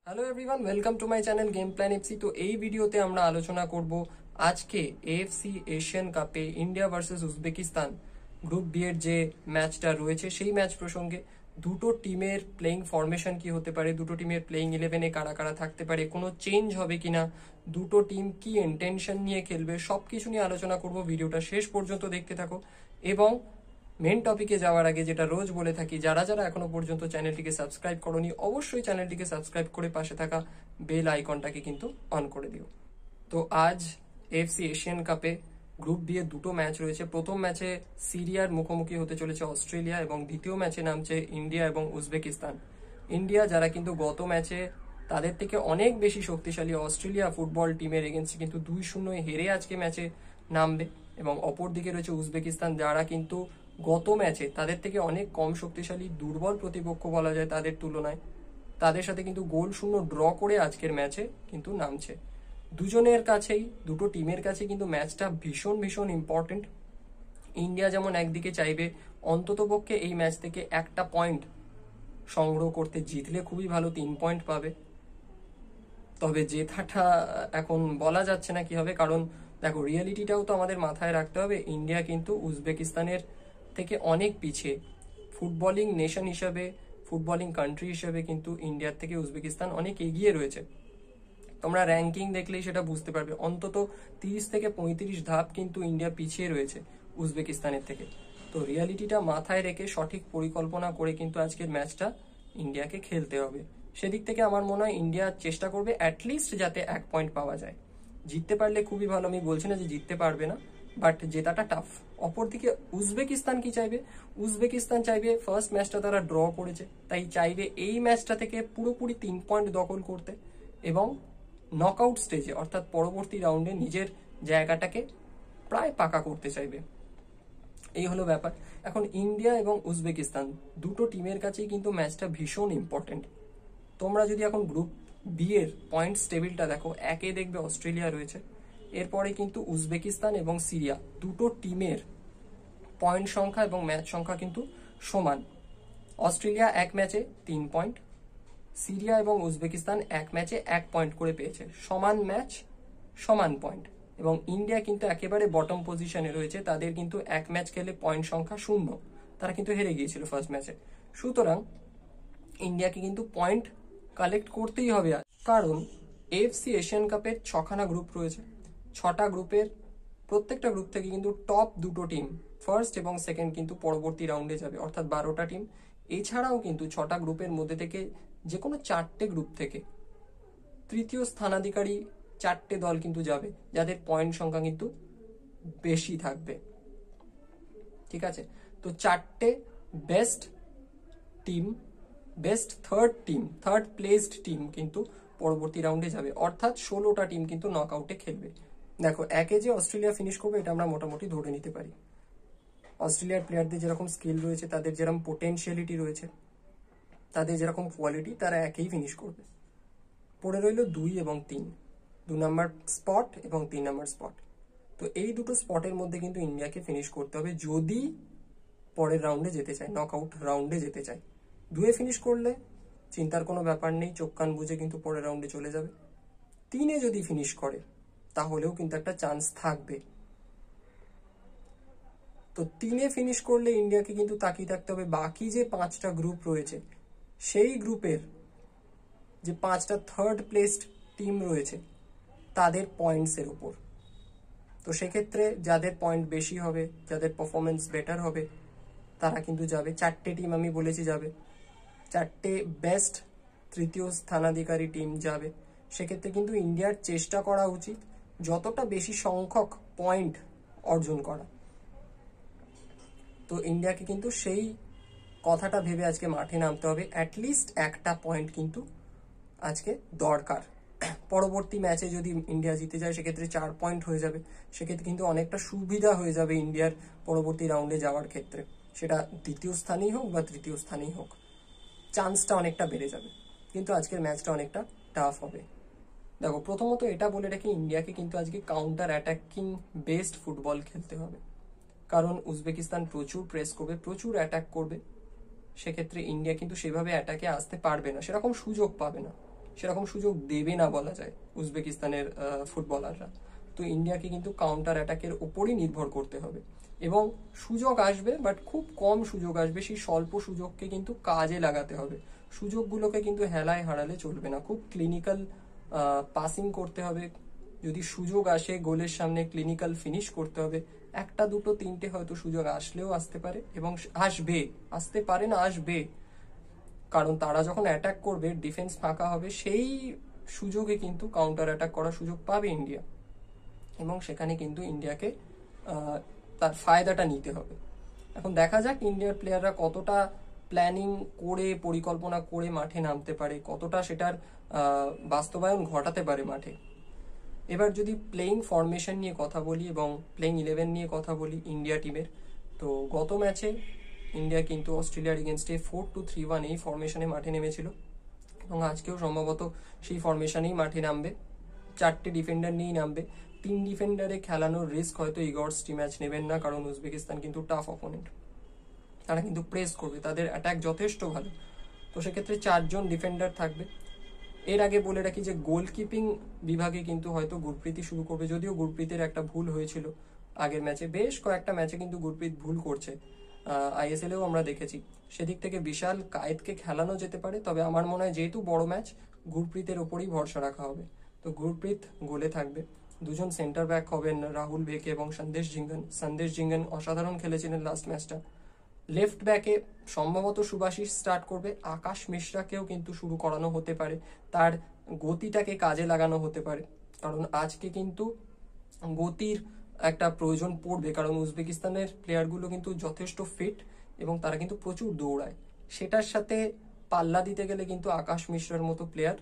Hello everyone, welcome to my channel game plan FC. তো এই ভিডিওতে আমরা আলোচনা করব আজকে এএফসি এশিয়ান কাপে India versus Uzbekistan group B এর যে ম্যাচটা রয়েছে সেই ম্যাচ প্রসঙ্গে। দুটো টিমের প্লেইং ফরমেশন কি হতে পারে, দুটো টিমের প্লেইং ইলেভেনে কারা কারা থাকতে পারে, কোনো চেঞ্জ হবে কিনা, দুটো টিম কি ইন্টেনশন নিয়ে খেলবে, সবকিছু নিয়ে আলোচনা করব। ভিডিওটা শেষ পর্যন্ত দেখতে থাকো। এবং মেন টপিকে যাওয়ার আগে যেটা রোজ বলে থাকি, যারা যারা এখনো পর্যন্ত চ্যানেলটিকে সাবস্ক্রাইব করোনি অবশ্যই চ্যানেলটিকে সাবস্ক্রাইব করে পাশে থাকা বেল আইকনটাকে কিন্তু অন করে দিও। তো আজ এফসি এশিয়ান কাপে গ্রুপ বি এর দুটো ম্যাচ রয়েছে। প্রথম ম্যাচে সিরিয়ার মুখোমুখি হতে চলেছে অস্ট্রেলিয়া এবং দ্বিতীয় ম্যাচে নামছে ইন্ডিয়া এবং উজবেকিস্তান। ইন্ডিয়া যারা কিন্তু গত ম্যাচে তাদের থেকে অনেক বেশি শক্তিশালী অস্ট্রেলিয়া ফুটবল টিমের এগেন্স্টে কিন্তু 2-0 হেরে আজকে ম্যাচে নামবে, এবং অপর দিকে রয়েছে উজবেকিস্তান যারা কিন্তু গত ম্যাচে তাদের থেকে অনেক কম শক্তিশালী দুর্বল প্রতিপক্ষ বলা যায় তাদের তুলনায়, তাদের সাথে কিন্তু গোল শূন্য ড্র করে আজকের ম্যাচে কিন্তু নামছে। দুজনের কাছেই, দুটো টিমের কাছে কিন্তু ম্যাচটা ভীষণ ভীষণ ইম্পর্টেন্ট। ইন্ডিয়া যেমন একদিকে চাইবে অন্ততপক্ষে এই ম্যাচ থেকে একটা পয়েন্ট সংগ্রহ করতে, জিতলে খুবই ভালো, 3 পয়েন্ট পাবে। তবে জেতাটা এখন বলা যাচ্ছে না কি হবে, কারণ দেখো রিয়েলিটিটাও তো আমাদের মাথায় রাখতে হবে। ইন্ডিয়া কিন্তু উজবেকিস্তানের থেকে অনেক পিছিয়ে ফুটবলিং নেশন হিসাবে, ফুটবলিং কান্ট্রি হিসাবে কিন্তু ইন্ডিয়ার থেকে উজবেকিস্তান অনেক এগিয়ে রয়েছে। তোমরা র্যাঙ্কিং দেখলেই সেটা বুঝতে পারবে, অন্তত 30 থেকে 35 ধাপ কিন্তু ইন্ডিয়া পিছিয়ে রয়েছে উজবেকিস্তানের থেকে। তো রিয়ালিটিটা মাথায় রেখে সঠিক পরিকল্পনা করে কিন্তু আজকের ম্যাচটা ইন্ডিয়াকে খেলতে হবে। সেদিক থেকে আমার মনে হয় ইন্ডিয়া চেষ্টা করবে অ্যাটলিস্ট যাতে 1 পয়েন্ট পাওয়া যায়। জিততে পারলে খুবই ভালো, আমি বলছি না যে জিততে পারবে না, বাট জেতাটা টাফ। অপরদিকে উজবেকিস্তান কি চাইবে? উজবেকিস্তান চাইবে, ফার্স্ট ম্যাচটা তারা ড্র করেছে, তাই চাইবে এই ম্যাচটা থেকে পুরোপুরি 3 পয়েন্ট দখল করতে এবং নকআউট স্টেজে অর্থাৎ পরবর্তী রাউন্ডে নিজের জায়গাটাকে প্রায় পাকা করতে চাইবে। এই হলো ব্যাপার। এখন ইন্ডিয়া এবং উজবেকিস্তান দুটো টিমের কাছেই কিন্তু ম্যাচটা ভীষণ ইম্পর্টেন্ট। তোমরা যদি এখন গ্রুপ বি এর পয়েন্টস টেবিলটা দেখো, একে দেখবে অস্ট্রেলিয়া রয়েছে, এরপরে কিন্তু উজবেকিস্তান এবং সিরিয়া, দুটো টিমের পয়েন্ট সংখ্যা এবং ম্যাচ সংখ্যা কিন্তু সমান। অস্ট্রেলিয়া এক ম্যাচে 3 পয়েন্ট, সিরিয়া এবং উজবেকিস্তান এক ম্যাচে 1 পয়েন্ট করে পেয়েছে, সমান ম্যাচ সমান পয়েন্ট। এবং ইন্ডিয়া কিন্তু একেবারে বটম পজিশনে রয়েছে, তাদের কিন্তু এক ম্যাচ খেলে পয়েন্ট সংখ্যা 0, তারা কিন্তু হেরে গিয়েছিল ফার্স্ট ম্যাচে। সুতরাং ইন্ডিয়াকে কিন্তু পয়েন্ট কালেক্ট করতেই হবে, কারণ এফসি এশিয়ান কাপের 6খানা গ্রুপ রয়েছে। 6টা গ্রুপের প্রত্যেকটা গ্রুপ থেকে কিন্তু টপ দুটো টিম ফার্স্ট এবং সেকেন্ড কিন্তু পরবর্তী রাউন্ডে যাবে, অর্থাৎ 12টা টিম। এছাড়াও কিন্তু 6টা গ্রুপের মধ্যে থেকে যে কোনো 4টে গ্রুপ থেকে তৃতীয় স্থানাধিকারী 4টে দল কিন্তু যাবে, যাদের পয়েন্ট সংখ্যা কিন্তু বেশি থাকবে। ঠিক আছে, তো 4টে best team, best third placed team কিন্তু পরবর্তী রাউন্ডে যাবে, অর্থাৎ 16টা টিম কিন্তু নকআউটে খেলবে। দেখো, একে যে অস্ট্রেলিয়া ফিনিশ করবে এটা আমরা মোটামুটি ধরে নিতে পারি। অস্ট্রেলিয়ার প্লেয়ারদের যেরকম স্কিল রয়েছে, তাদের যেরকম পোটেনশিয়ালিটি রয়েছে, তাদের যেরকম কোয়ালিটি, তারা একেই ফিনিশ করবে। পড়ে রইল 2 এবং 3, 2 নম্বর স্পট এবং 3 নম্বর স্পট। তো এই দুটো স্পটের মধ্যে কিন্তু ইন্ডিয়াকে ফিনিশ করতে হবে যদি পরের রাউন্ডে যেতে চায়, নকআউট রাউন্ডে যেতে চায়। 2-এ ফিনিশ করলে চিন্তার কোনো ব্যাপার নেই, চোখ কান বুঝে কিন্তু পরের রাউন্ডে চলে যাবে। 3-এ যদি ফিনিশ করে তাহলেও কিন্তু একটা চান্স থাকবে। তো 3-এ ফিনিশ করলে ইন্ডিয়াকে কিন্তু তাকিয়ে থাকতে হবে বাকি যে 5টা গ্রুপ রয়েছে, সেই গ্রুপের যে 5টা থার্ড প্লেসড টিম রয়েছে তাদের পয়েন্টসের উপর। তো সেক্ষেত্রে যাদের পয়েন্ট বেশি হবে, যাদের পারফরমেন্স বেটার হবে, তারা কিন্তু যাবে। 4টে টিম আমি বলেছি যাবে, 4টে বেস্ট তৃতীয় স্থানাধিকারী টিম যাবে। সেক্ষেত্রে কিন্তু ইন্ডিয়ার চেষ্টা করা উচিত যতটা বেশি সংখ্যক পয়েন্ট অর্জন করা। তো ইন্ডিয়াকে কিন্তু সেই কথাটা ভেবে আজকে মাঠে নামতে হবে, অ্যাটলিস্ট একটা পয়েন্ট কিন্তু আজকে দরকার। পরবর্তী ম্যাচে যদি ইন্ডিয়া জিতে যায় সেক্ষেত্রে 4 পয়েন্ট হয়ে যাবে, সেক্ষেত্রে কিন্তু অনেকটা সুবিধা হয়ে যাবে ইন্ডিয়ার পরবর্তী রাউন্ডে যাওয়ার ক্ষেত্রে, সেটা দ্বিতীয় স্থানেই হোক বা তৃতীয় স্থানেই হোক, চান্সটা অনেকটা বেড়ে যাবে। কিন্তু আজকের ম্যাচটা অনেকটা টাফ হবে। দেখো, প্রথমত এটা বলে রাখি, ইন্ডিয়াকে কিন্তু আজকে কাউন্টার অ্যাটাকিং বেসড ফুটবল খেলতে হবে, কারণ উজবেকিস্তান প্রচুর প্রেস করবে, প্রচুর অ্যাটাক করবে। সেক্ষেত্রে ইন্ডিয়া কিন্তু সেভাবে অ্যাটাকে আসতে পারবে না, সেরকম সুযোগ পাবে না। সেরকম সুযোগ দেবে না বলা যায় উজবেকিস্তানের ফুটবলাররা। তো ইন্ডিয়াকে কিন্তু কাউন্টার অ্যাটাকের উপরই নির্ভর করতে হবে, এবং সুযোগ আসবে বাট খুব কম সুযোগ আসবে, সেই স্বল্প সুযোগকে কিন্তু কাজে লাগাতে হবে। সুযোগগুলোকে কিন্তু হেলায় হারালে চলবে না, খুব ক্লিনিক্যাল পাসিং করতে হবে। যদি সুযোগ আসে গোলের সামনে ক্লিনিক্যাল ফিনিশ করতে হবে। একটা দুটো তিনটে হয়তো সুযোগ আসলেও আসতে পারে, এবং আসবে, আসতে পারে না, আসবে, কারণ তারা যখন অ্যাটাক করবে ডিফেন্স ফাঁকা হবে, সেই সুযোগে কিন্তু কাউন্টার অ্যাটাক করার সুযোগ পাবে ইন্ডিয়া, এবং সেখানে কিন্তু ইন্ডিয়াকে তার ফায়দাটা নিতে হবে। এখন দেখা যাক ইন্ডিয়ার প্লেয়াররা কতটা প্ল্যানিং করে পরিকল্পনা করে মাঠে নামতে পারে, কতটা সেটার বাস্তবায়ন ঘটাতে পারে মাঠে। এবার যদি প্লেইং ফরমেশন নিয়ে কথা বলি এবং প্লেইং 11 নিয়ে কথা বলি ইন্ডিয়া টিমের, তো গত ম্যাচে ইন্ডিয়া কিন্তু অস্ট্রেলিয়ার এগেনস্টে 4-2-3-1 এই ফরমেশনে মাঠে নেমেছিল, এবং আজকেও সম্ভবত সেই ফরমেশনেই মাঠে নামবে। 4টে ডিফেন্ডার নিয়েই নামবে। 3 ডিফেন্ডারে খেলানোর রিস্ক হয়তো ইগর্স টি ম্যাচ নেবেন না, কারণ উজবেকিস্তান কিন্তু টাফ অপোনেন্ট, তারা কিন্তু প্রেস করবে, তাদের অ্যাটাক যথেষ্ট ভালো। তো সেক্ষেত্রে 4জন ডিফেন্ডার থাকবে। এর আগে বলে রাখি যে গোলকিপিং বিভাগে কিন্তু হয়তো গুরপ্রীতই শুরু করবে, যদিও গুরপ্রীতের একটা ভুল হয়েছিল আগের ম্যাচে, বেশ কয়েকটা ম্যাচে কিন্তু গুরপ্রীত ভুল করছে, আইএসএলেও আমরা দেখেছি। সেদিক থেকে বিশাল কায়েতকে খেলানো যেতে পারে, তবে আমার মনে হয় যেহেতু বড় ম্যাচ, গুরপ্রীতের ওপরই ভরসা রাখা হবে। তো গুরপ্রীত গোলে থাকবে। দুজন সেন্টার ব্যাক হবেন রাহুল ভেকে এবং সন্দেশ জিঙ্গন অসাধারণ খেলেছিলেন লাস্ট ম্যাচটা। লেফট ব্যাকে সম্ভবত সুভাশিস স্টার্ট করবে, আকাশ মিশ্রাকেও কিন্তু শুরু করানো হতে পারে, তার গতিটাকে কাজে লাগানো হতে পারে, কারণ আজকে কিন্তু গতির একটা প্রয়োজন পড়বে, কারণ উজবেকিস্তানের প্লেয়ারগুলো কিন্তু যথেষ্ট ফিট এবং তারা কিন্তু প্রচুর দৌড়ায়। সেটার সাথে পাল্লা দিতে গেলে কিন্তু আকাশ মিশ্রার মতো প্লেয়ার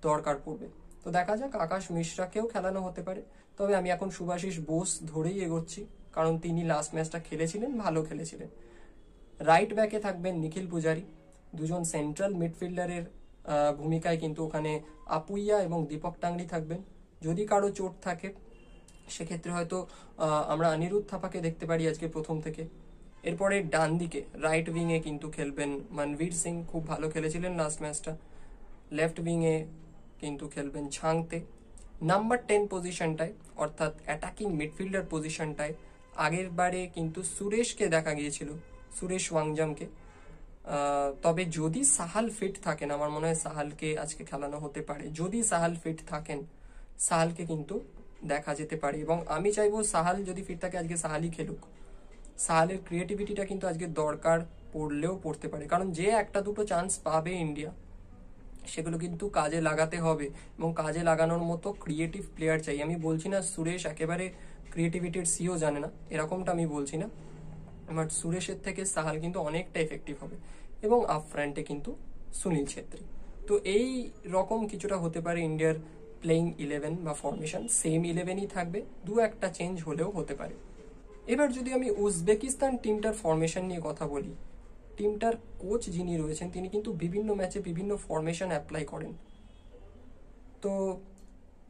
দরকার পড়বে। তো দেখা যাক, আকাশ মিশ্রাকেও খেলানো হতে পারে, তবে আমি এখন সুভাশিস বোস ধরেই এগোচ্ছি, কারণ তিনি লাস্ট ম্যাচটা খেলেছিলেন, ভালো খেলেছিলেন। রাইট ব্যাকে থাকবেন নিখিল পূজারি। দুজন সেন্ট্রাল মিডফিল্ডারের ভূমিকায় কিন্তু ওখানে আপুইয়া এবং দীপক টাংরি থাকবেন। যদি কারো চোট থাকে সেক্ষেত্রে হয়তো আমরা অনিরুদ্ধ থাপাকে দেখতে পারি আজকে প্রথম থেকে। এরপরে ডান দিকে রাইট উইংয়ে কিন্তু খেলবেন মনবীর সিং, খুব ভালো খেলেছিলেন লাস্ট ম্যাচটা। লেফট উইংয়ে কিন্তু খেলবেন ছাংতে। নাম্বার 10 পজিশনটায়, অর্থাৎ অ্যাটাকিং মিডফিল্ডার পজিশনটায় আগের বারে কিন্তু সুরেশকে দেখা গিয়েছিল, সুরেশ ওয়াংজামকে। তবে যদি সাহাল ফিট থাকেন, আমার মনে হয় সাহালকে আজকে খেলানো হতে পারে। যদি সাহাল ফিট থাকেন, সাহালকে কিন্তু দেখা যেতে পারে, এবং আমি চাইবো সাহাল যদি ফিট থাকে আজকে সাহালই খেলুক। সাহালের ক্রিয়েটিভিটিটা কিন্তু আজকে দরকার পড়লেও পড়তে পারে, কারণ যে একটা দুটো চান্স পাবে ইন্ডিয়া, সেগুলো কিন্তু কাজে লাগাতে হবে, এবং কাজে লাগানোর মতো ক্রিয়েটিভ প্লেয়ার চাই। আমি বলছি না সুরেশ একেবারে ক্রিয়েটিভিটির সিও জানে না, এরকমটা আমি বলছি না, বাট সুরেশের থেকে সাহাল কিন্তু অনেকটা এফেক্টিভ হবে, এবং আপ ফ্রন্টে কিন্তু সুনীল ছেত্রী। তো এই রকম কিছুটা হতে পারে ইন্ডিয়ার প্লেইং 11 বা ফরমেশন। সেম 11ই থাকবে, দু একটা চেঞ্জ হলেও হতে পারে। এবার যদি আমি উজবেকিস্তান টিমটার ফরমেশন নিয়ে কথা বলি, টিমটার কোচ যিনি রয়েছেন তিনি কিন্তু বিভিন্ন ম্যাচে বিভিন্ন ফরমেশন অ্যাপ্লাই করেন। তো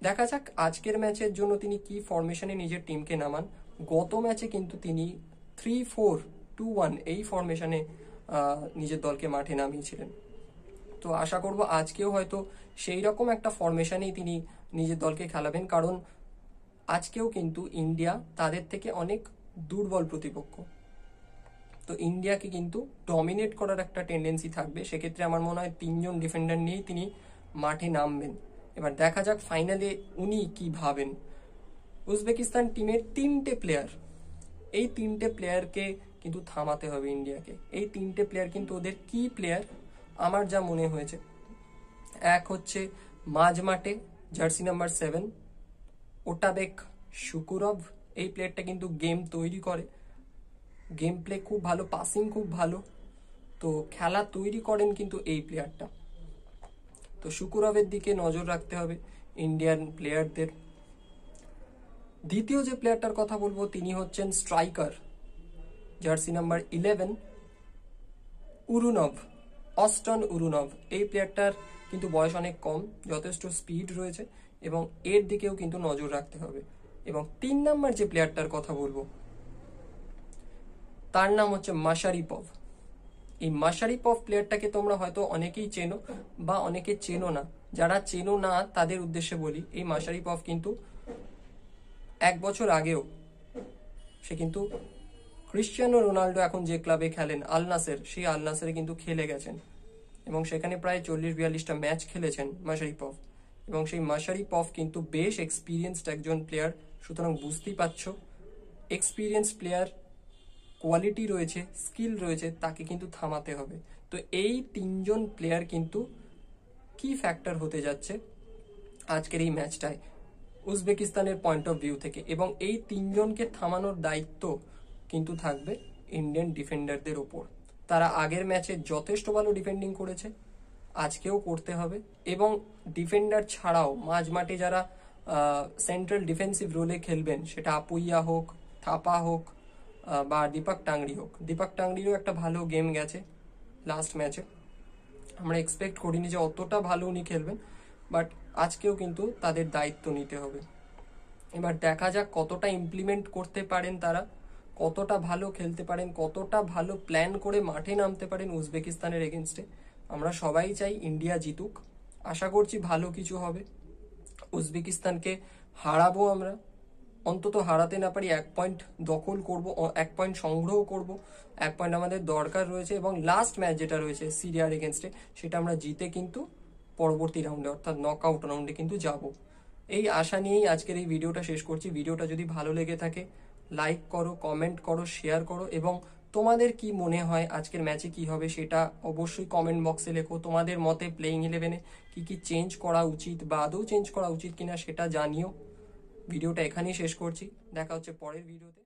দেখা যাক আজকের ম্যাচের জন্য তিনি কি ফরমেশনে নিজের টিমকে নামান। গত ম্যাচে কিন্তু তিনি 3-4-2-1 এই ফরমেশনে নিজের দলকে মাঠে নামিয়েছিলেন। তো আশা করব আজকেও হয়তো সেই রকম একটা ফরমেশনেই তিনি নিজের দলকে খেলাবেন, কারণ আজকেও কিন্তু ইন্ডিয়া তাদের থেকে অনেক দুর্বল প্রতিপক্ষ। তো ইন্ডিয়াকে কিন্তু ডমিনেট করার একটা টেন্ডেন্সি থাকবে, সেক্ষেত্রে আমার মনে হয় 3জন ডিফেন্ডার নিয়েই তিনি মাঠে নামবেন। এবার দেখা যাক ফাইনালে উনি কি ভাবেন। উজবেকিস্তান টিমের 3টে প্লেয়ার, এই 3টে প্লেয়ারকে কিন্তু থামাতে হবে ইন্ডিয়াকে। এই 3টে প্লেয়ার কিন্তু ওদের কি প্লেয়ার আমার যা মনে হয়েছে, এক হচ্ছে মাঝমাঠে জার্সি নাম্বার 7 ওটাবেক শুকুরভ। এই প্লেয়ারটা কিন্তু গেম তৈরি করে, গেম প্লে খুব ভালো, পাসিং খুব ভালো, তো খেলা তৈরি করেন কিন্তু এই প্লেয়ারটা। তো শুকুরভের দিকে নজর রাখতে হবে ইন্ডিয়ান প্লেয়ারদের। দ্বিতীয় যে প্লেয়ারটার কথা বলবো তিনি হচ্ছেন স্ট্রাইকার জার্সি নাম্বার 11 উরুনভ, অস্টন উরুনভ। এই প্লেয়ারটার কিন্তু বয়স অনেক কম, যথেষ্ট স্পিড রয়েছে, এবং এর দিকেও কিন্তু নজর রাখতে হবে। এবং 3 নাম্বার যে প্লেয়ারটার কথা বলবো তার নাম হচ্ছে মাশারিপভ। এই মাশারিপভ প্লেয়ারটাকে তোমরা হয়তো অনেকেই চেনো বা অনেকে চেনো না, যারা চেনো না তাদের উদ্দেশ্যে বলি, এই মাশারিপভ কিন্তু 1 বছর আগেও সে কিন্তু ক্রিশ্চিয়ানো রোনাল্ডো এখন যে ক্লাবে খেলেন আল নাসের, সেই আল নাসেরে কিন্তু খেলে গেছেন এবং সেখানে প্রায় 40-42টা ম্যাচ খেলেছেন মাশারিপভ। এবং সেই মাশারিপভ কিন্তু বেশ এক্সপিরিয়েন্সড একজন প্লেয়ার, সুতরাং বুঝতেই পারছো এক্সপিরিয়েন্স প্লেয়ার, কোয়ালিটি রয়েছে, স্কিল রয়েছে, তাকে কিন্তু থামাতে হবে। তো এই 3জন প্লেয়ার কিন্তু কি ফ্যাক্টর হতে যাচ্ছে আজকের এই ম্যাচটায় উজবেকিস্তানের পয়েন্ট অফ ভিউ থেকে, এবং এই 3জনকে থামানোর দায়িত্ব কিন্তু থাকবে ইন্ডিয়ান ডিফেন্ডারদের ওপর। তারা আগের ম্যাচে যথেষ্ট ভালো ডিফেন্ডিং করেছে, আজকেও করতে হবে। এবং ডিফেন্ডার ছাড়াও মাঝমাঠে যারা সেন্ট্রাল ডিফেন্সিভ রোলে খেলবেন, সেটা আপুইয়া হোক, থাপা হোক বা দীপক টাংরি হোক। দীপক টাংরিরও একটা ভালো গেম গেছে লাস্ট ম্যাচে, আমরা এক্সপেক্ট করিনি যে অতটা ভালো উনি খেলবেন, বাট আজকেও কিন্তু তাদের দায়িত্ব নিতে হবে। এবার দেখা যাক কতটা ইমপ্লিমেন্ট করতে পারেন তারা, কতটা ভালো খেলতে পারেন, কতটা ভালো প্ল্যান করে মাঠে নামতে পারেন উজবেকিস্তানের এগেনস্টে। আমরা সবাই চাই ইন্ডিয়া জিতুক, আশা করছি ভালো কিছু হবে। উজবেকিস্তানকে হারাবো আমরা, অন্তত হারাতে না পারি 1 পয়েন্ট দখল করব, 1 পয়েন্ট সংগ্রহ করব, 1 পয়েন্ট আমাদের দরকার রয়েছে। এবং লাস্ট ম্যাচ যেটা রয়েছে সিরিয়ার এগেনস্টে, সেটা আমরা জিতে কিন্তু পরবর্তী রাউন্ডে অর্থাৎ নকআউট রাউন্ডে কিন্তু যাব। এই আশা নিয়েই আজকের এই ভিডিওটা শেষ করছি। ভিডিওটা যদি ভালো লেগে থাকে লাইক করো, কমেন্ট করো, শেয়ার করো, এবং তোমাদের কি মনে হয় আজকের ম্যাচে কি হবে সেটা অবশ্যই কমেন্ট বক্সে লেখো। তোমাদের মতে প্লেইং 11-এ কি কি চেঞ্জ করা উচিত বা আদৌ চেঞ্জ করা উচিত কিনা সেটা জানিও। ভিডিওটা এখানেই শেষ করছি, দেখা হচ্ছে পরের ভিডিওতে।